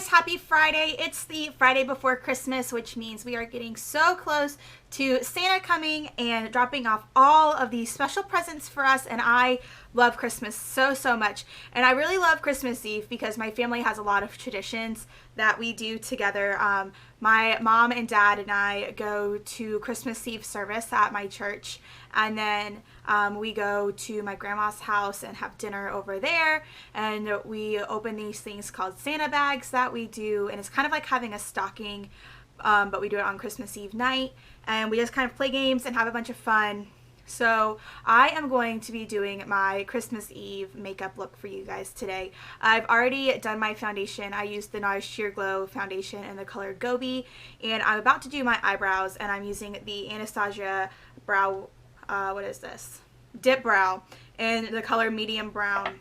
guys, happy Friday. It's the Friday before Christmas, which means we are getting so close to Santa coming and dropping off all of these special presents for us, and I love Christmas so much. And I really love Christmas Eve because my family has a lot of traditions that we do together. My mom and dad and I go to Christmas Eve service at my church, and then we go to my grandma's house and have dinner over there, and we open these things called Santa bags that we do, and it's kind of like having a stocking, but we do it on Christmas Eve night, and we just kind of play games and have a bunch of fun. So I am going to be doing my Christmas Eve makeup look for you guys today. I've already done my foundation. I used the Nars Sheer Glow foundation in the color Gobi, and I'm about to do my eyebrows, and I'm using the Anastasia brow, what is this? Dip Brow in the color medium brown.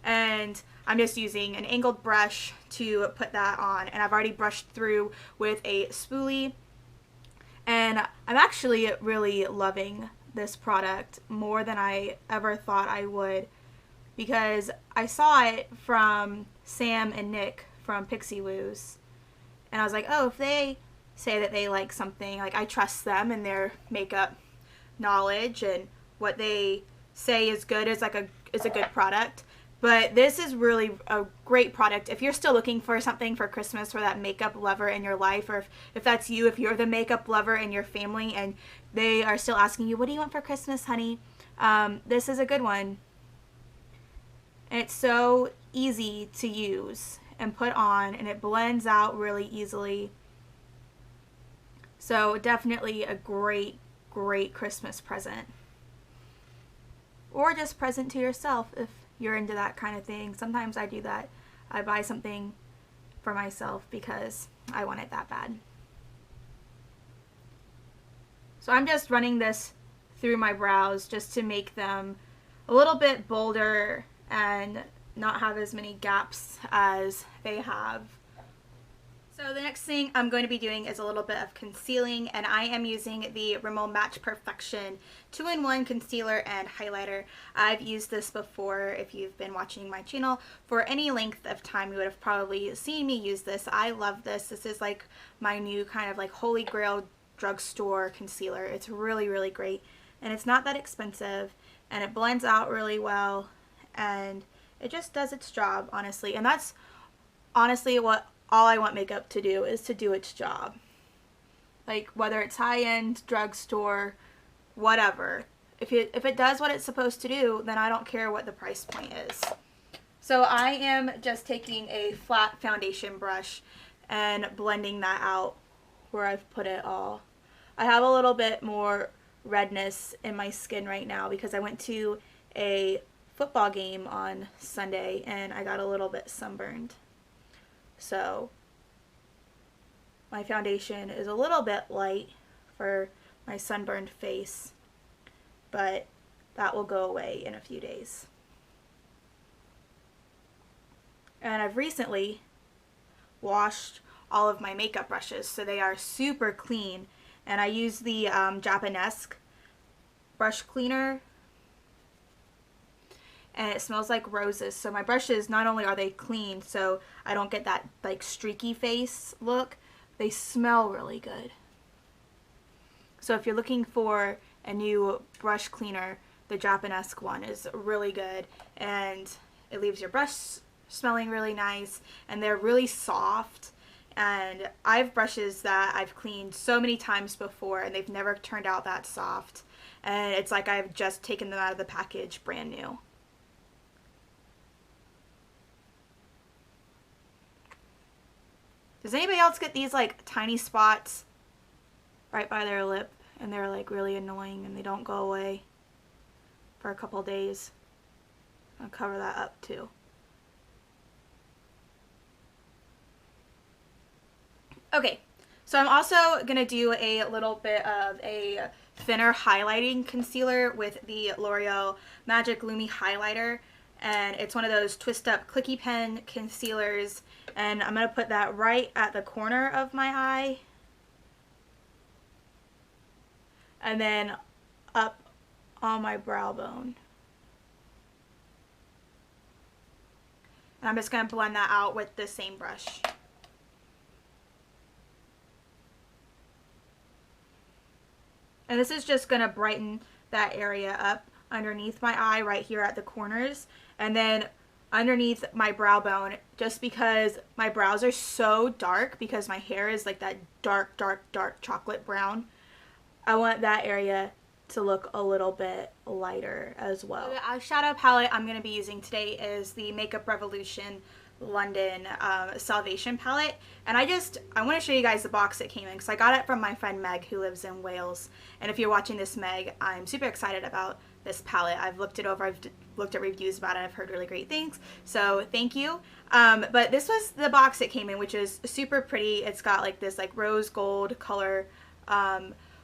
And I'm just using an angled brush to put that on, and I've already brushed through with a spoolie, and I'm actually really loving this product more than I ever thought I would, because I saw it from Sam and Nick from Pixie Woos, and I was like, oh, if they say that they like something, like, I trust them and their makeup knowledge, and what they say is good is like is a good product. But this is really a great product if you're still looking for something for Christmas for that makeup lover in your life, or if that's you, if you're the makeup lover in your family and they are still asking you, what do you want for Christmas, honey? This is a good one. And it's so easy to use and put on, and it blends out really easily. So definitely a great Christmas present. Or just present to yourself if you're into that kind of thing. Sometimes I do that. I buy something for myself because I want it that bad. So I'm just running this through my brows just to make them a little bit bolder and not have as many gaps as they have. So the next thing I'm going to be doing is a little bit of concealing, and I am using the Rimmel Match Perfection 2-in-1 concealer and highlighter. I've used this before. If you've been watching my channel for any length of time, you would have probably seen me use this. I love this. This is like my new kind of like holy grail drugstore concealer. It's really great, and it's not that expensive, and it blends out really well, and it just does its job, honestly. And that's honestly what all I want makeup to do, is to do its job. Like, whether it's high-end, drugstore, whatever. If it does what it's supposed to do, then I don't care what the price point is. So I am just taking a flat foundation brush and blending that out where I've put it all. I have a little bit more redness in my skin right now because I went to a football game on Sunday and I got a little bit sunburned. So my foundation is a little bit light for my sunburned face, but that will go away in a few days. And I've recently washed all of my makeup brushes, so they are super clean, and I use the Japanesque brush cleaner, and it smells like roses. So my brushes, not only are they clean so I don't get that like streaky face look, they smell really good. So if you're looking for a new brush cleaner, the Japanesque one is really good, and it leaves your brush smelling really nice, and they're really soft. And I have brushes that I've cleaned so many times before and they've never turned out that soft, and it's like I've just taken them out of the package brand new. Does anybody else get these like tiny spots right by their lip, and they're like really annoying and they don't go away for a couple days? I'll cover that up too. Okay, so I'm also going to do a little bit of a thinner highlighting concealer with the L'Oreal Magic Lumi highlighter. And it's one of those twist up clicky pen concealers, and I'm going to put that right at the corner of my eye, and then up on my brow bone. And I'm just going to blend that out with the same brush. And this is just going to brighten that area up underneath my eye right here at the corners. And then underneath my brow bone, just because my brows are so dark because my hair is like that dark, dark, dark chocolate brown. I want that area to look a little bit lighter as well. The eyeshadow palette I'm going to be using today is the Makeup Revolution London Salvation palette, and I want to show you guys the box it came in because I got it from my friend Meg who lives in Wales. And if you're watching this, Meg, I'm super excited about this palette. I've looked it over, I've looked at reviews about it, I've heard really great things, so thank you. But this was the box it came in, which is super pretty. It's got like this like rose gold color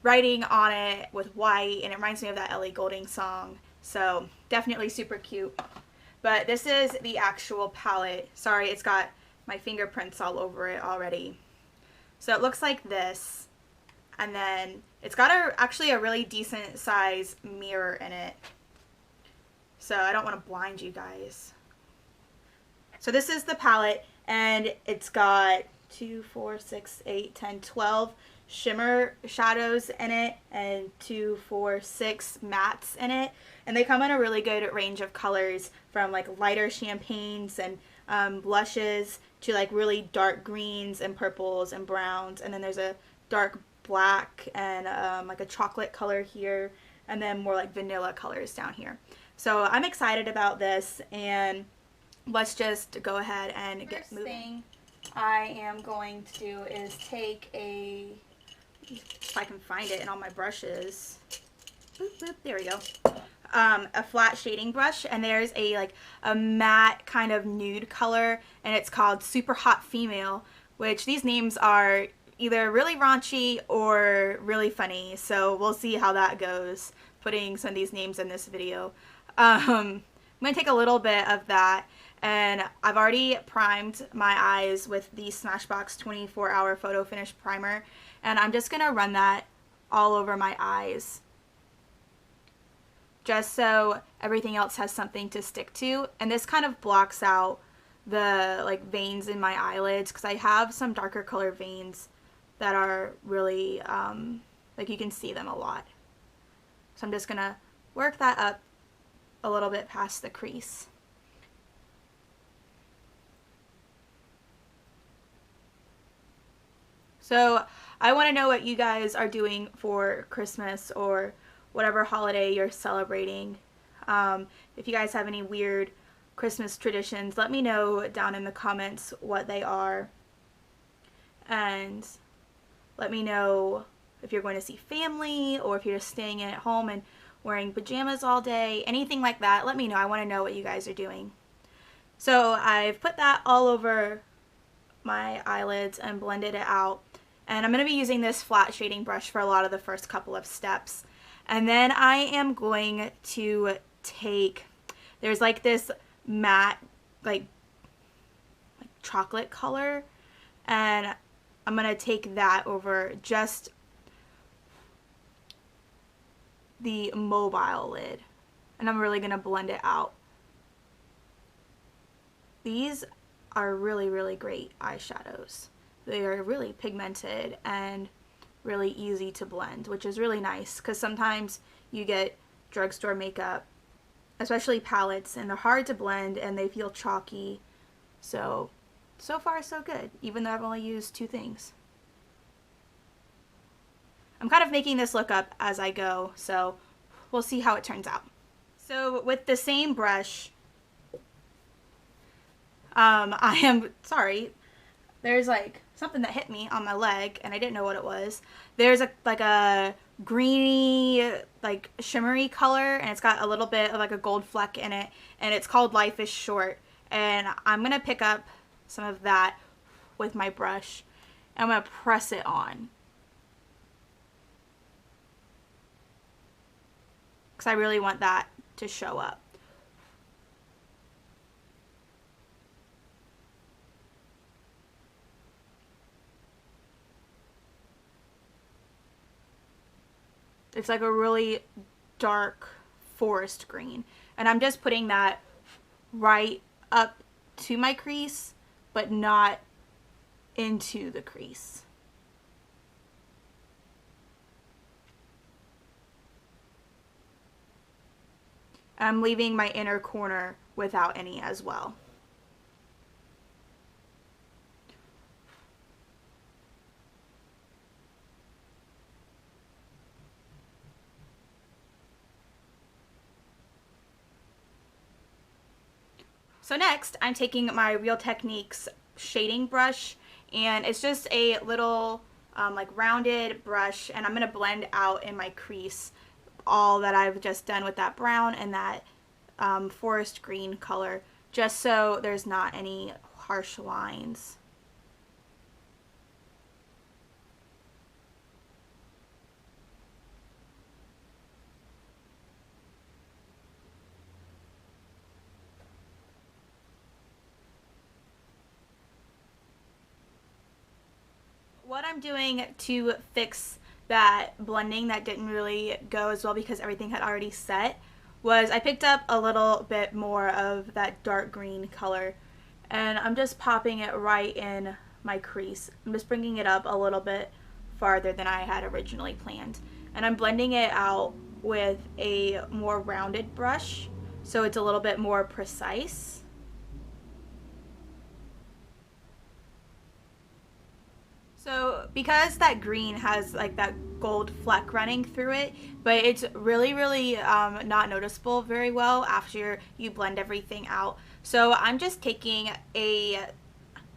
writing on it with white, and it reminds me of that Ellie Goulding song, so definitely super cute. But this is the actual palette. Sorry, it's got my fingerprints all over it already. So it looks like this, and then it's got actually a really decent size mirror in it, so I don't want to blind you guys. So this is the palette, and it's got 2, 4, 6, 8, 10, 12 shimmer shadows in it, and 2, 4, 6 mattes in it, and they come in a really good range of colors, from like lighter champagnes and blushes to like really dark greens and purples and browns, and then there's a dark black and like a chocolate color here, and then more like vanilla colors down here. So I'm excited about this, and let's just go ahead and get moving. First thing I am going to do is take if I can find it in all my brushes. Boop, boop, there we go. A flat shading brush, and there's a matte kind of nude color, and it's called Super Hot Female, which these names are either really raunchy or really funny, so we'll see how that goes, putting some of these names in this video. I'm going to take a little bit of that, and I've already primed my eyes with the Smashbox 24-hour Photo Finish Primer, and I'm just going to run that all over my eyes, just so everything else has something to stick to. And this kind of blocks out the veins in my eyelids, because I have some darker color veins that are really you can see them a lot. So I'm just gonna work that up a little bit past the crease. So I want to know what you guys are doing for Christmas or whatever holiday you're celebrating. If you guys have any weird Christmas traditions, let me know down in the comments what they are, and let me know if you're going to see family or if you're just staying at home and wearing pajamas all day, anything like that. Let me know. I want to know what you guys are doing. So I've put that all over my eyelids and blended it out, and I'm going to be using this flat shading brush for a lot of the first couple of steps. And then I am going to take, there's this matte chocolate color, and I'm going to take that over just the mobile lid, and I'm really going to blend it out. These are really, really great eyeshadows. They are really pigmented and really easy to blend, which is really nice, because sometimes you get drugstore makeup, especially palettes, and they're hard to blend and they feel chalky. So far so good, even though I've only used 2 things. I'm kind of making this look up as I go, so we'll see how it turns out. So with the same brush, there's something that hit me on my leg and I didn't know what it was. There's a greeny, shimmery color, and it's got a little bit of a gold fleck in it, and it's called Life is Short. And I'm gonna pick up some of that with my brush, and I'm gonna press it on, because I really want that to show up. It's a really dark forest green, and I'm just putting that right up to my crease, but not into the crease. And I'm leaving my inner corner without any as well. So next, I'm taking my Real Techniques shading brush, and it's just a little like rounded brush, and I'm going to blend out in my crease all that I've just done with that brown and that forest green color, just so there's not any harsh lines. What I'm doing to fix that blending that didn't really go as well because everything had already set was I picked up a little bit more of that dark green color, and I'm just popping it right in my crease. I'm just bringing it up a little bit farther than I had originally planned, and I'm blending it out with a more rounded brush so it's a little bit more precise. So because that green has like that gold fleck running through it, but it's really not noticeable very well after you blend everything out. So I'm just taking I'm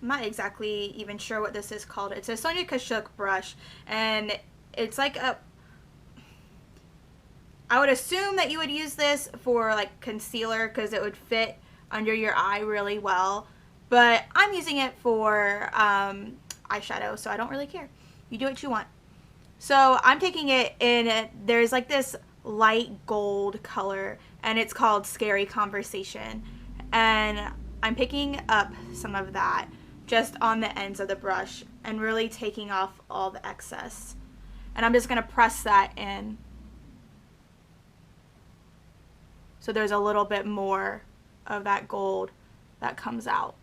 not exactly even sure what this is called. It's a Sonia Kashuk brush, and it's like I would assume that you would use this for like concealer because it would fit under your eye really well, but I'm using it for eyeshadow, so I don't really care. You do what you want. So I'm taking it in, there's like this light gold color, and it's called Scary Conversation, and I'm picking up some of that just on the ends of the brush and really taking off all the excess, and I'm just going to press that in so there's a little bit more of that gold that comes out.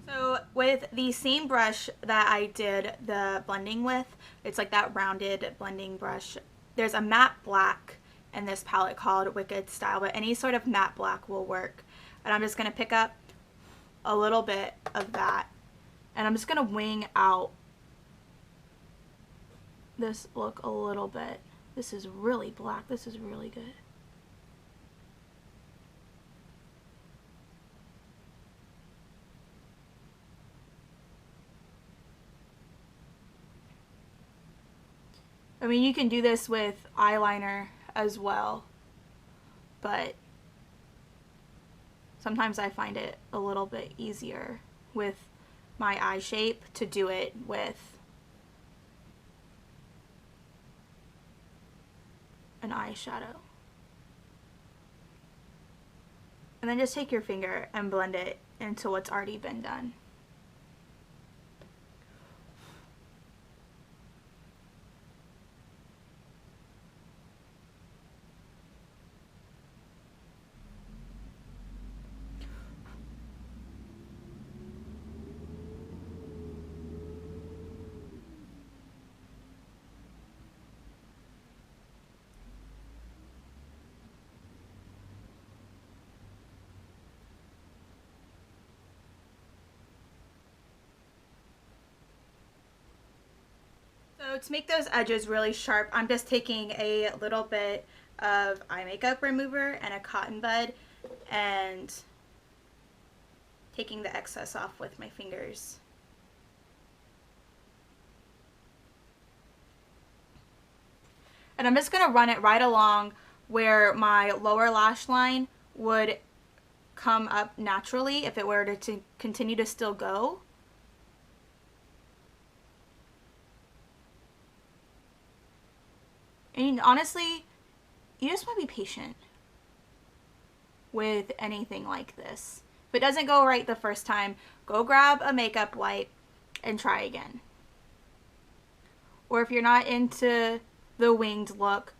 So with the same brush that I did the blending with, it's like that rounded blending brush, there's a matte black in this palette called Wicked Style, but any sort of matte black will work. And I'm just going to pick up a little bit of that, and I'm just going to wing out this look a little bit. This is really black. This is really good. I mean, you can do this with eyeliner as well, but sometimes I find it a little bit easier with my eye shape to do it with an eyeshadow. And then just take your finger and blend it into what's already been done. So to make those edges really sharp, I'm just taking a little bit of eye makeup remover and a cotton bud and taking the excess off with my fingers. And I'm just going to run it right along where my lower lash line would come up naturally if it were to continue to still go. And honestly, you just want to be patient with anything like this. If it doesn't go right the first time, go grab a makeup wipe and try again. Or if you're not into the winged look,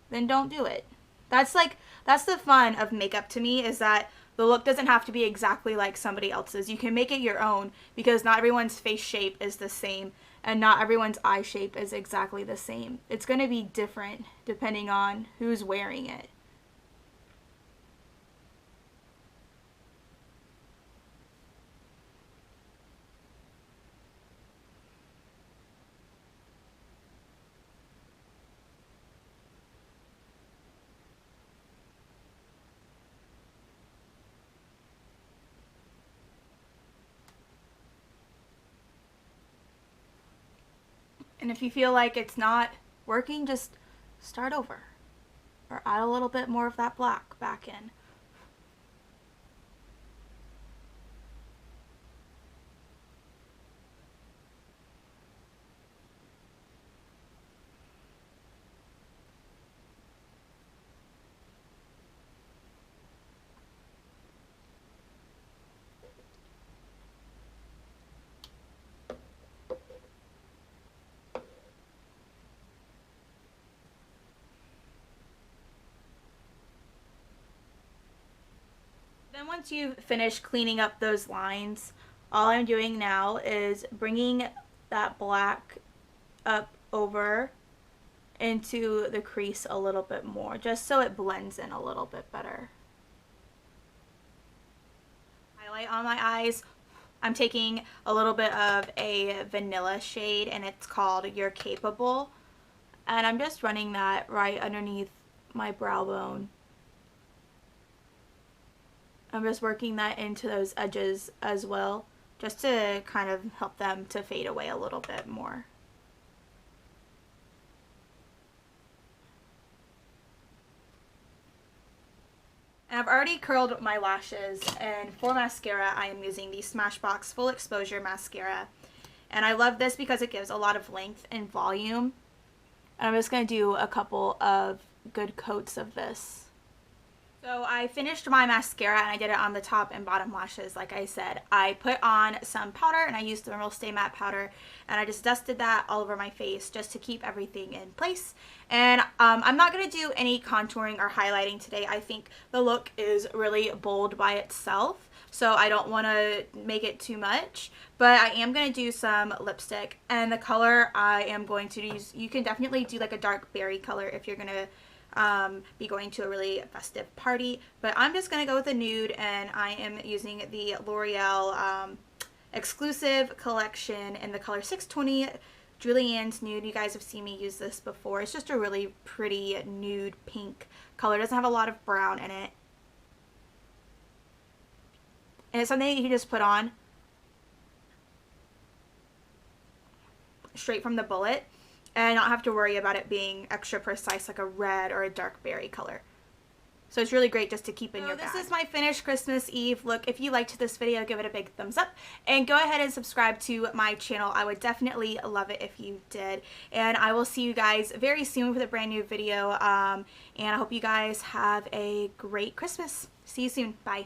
then don't do it. That's the fun of makeup to me, is that the look doesn't have to be exactly like somebody else's. You can make it your own, because not everyone's face shape is the same and not everyone's eye shape is exactly the same. It's going to be different depending on who's wearing it. And if you feel like it's not working, just start over or add a little bit more of that black back in. Then once you finish cleaning up those lines, all I'm doing now is bringing that black up over into the crease a little bit more, just so it blends in a little bit better. Highlight on my eyes, I'm taking a little bit of a vanilla shade and it's called You're Capable, and I'm just running that right underneath my brow bone. I'm just working that into those edges as well, just to kind of help them to fade away a little bit more. And I've already curled my lashes, and for mascara I am using the Smashbox Full Exposure Mascara. And I love this because it gives a lot of length and volume. And I'm just going to do a couple of good coats of this. So I finished my mascara and I did it on the top and bottom lashes. Like I said, I put on some powder and I used the Rimmel Stay Matte powder, and I just dusted that all over my face just to keep everything in place. And I'm not going to do any contouring or highlighting today. I think the look is really bold by itself, so I don't want to make it too much. But I am going to do some lipstick, and the color I am going to use, you can definitely do like a dark berry color if you're going to be going to a really festive party, but I'm just going to go with a nude, and I am using the L'Oreal exclusive collection in the color 620, Julianne's Nude. You guys have seen me use this before. It's just a really pretty nude pink color. It doesn't have a lot of brown in it, and it's something that you can just put on straight from the bullet and not have to worry about it being extra precise like a red or a dark berry color. So it's really great just to keep in your bag. This is my finished Christmas Eve look. If you liked this video, give it a big thumbs up and go ahead and subscribe to my channel. I would definitely love it if you did. And I will see you guys very soon with a brand new video. And I hope you guys have a great Christmas. See you soon. Bye.